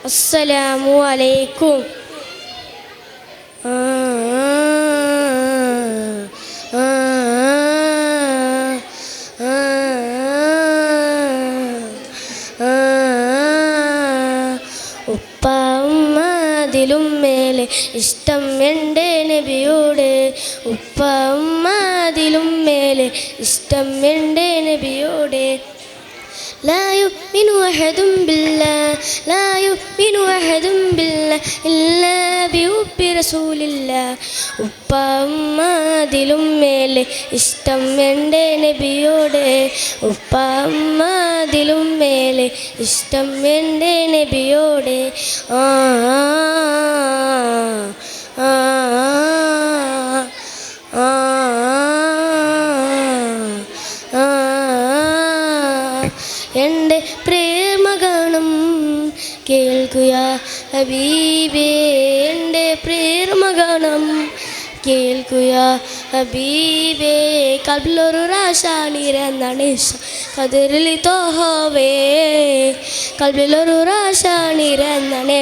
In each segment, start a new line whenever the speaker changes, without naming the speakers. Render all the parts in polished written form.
അസ്സലാമു അലൈക്കും. ഉപ്പ ഉമ്മ അതിലും മേലെ ഇഷ്ടം എൻ്റെ നബിയോട്. ഉപ്പ ഉമ്മ അതിലും മേലെ ഇഷ്ടം എൻ്റെ നബിയോട്. لا يؤمن أحد بالله لا يؤمن أحد بالله إلا بحب رسول الله. ഉപ്പ ഉമ്മ അതിലും മേലെ ഇഷ്ടം എൻ്റെ നബിയോട്. ഉപ്പ ഉമ്മ അതിലും മേലെ ഇഷ്ടം എൻ്റെ നബിയോട്. എൻ്റെ പ്രേമഗാനം കേൾക്കുക ഹബീബേ. എൻ്റെ പ്രേമഗാനം കേൾക്കുക ഹബീബേ. കൽബിലൊരു റാശാനിരന്നാണ് കതിരിൽ തോഹവേ. കൽബിലൊരു റാശാനിരന്നാണ്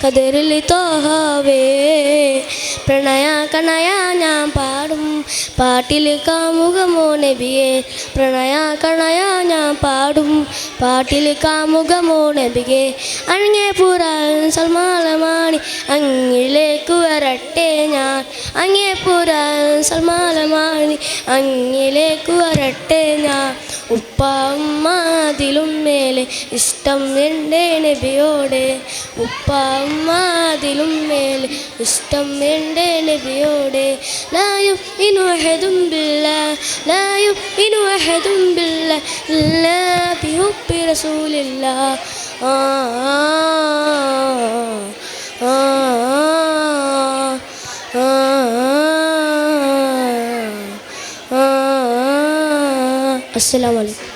കതിരിൽ തോഹവേ. പ്രണയ കണയ ഞാൻ പാടും പാട്ടിൽ കാമുകമോ നബിയെ. പ്രണയ കണയ ഞാൻ പാടും പാട്ടിൽ കാമുകമോ നബിയെ. അണിഞ്ഞേ പുരാൻ സൽമാലമാണി അങ്ങിലേക്ക് വരട്ടെ ഞാൻ. അങ്ങേ പുരാൻ സൽമാലമാണി അങ്ങിലേക്ക് വരട്ടെ ഞാൻ. ഉപ്പ ഉമ്മ അതിലും മേലെ ഇഷ്ടം എൻ്റെ നബിയോട്. ഉപ്പ ഉമ്മ അതിലും മേലെ ഇഷ്ടം എൻ്റെ നബിയോട്. لا يؤمن أحد بالله لا يؤمن أحد بالله إلا بحب رسول الله. السلام عليكم.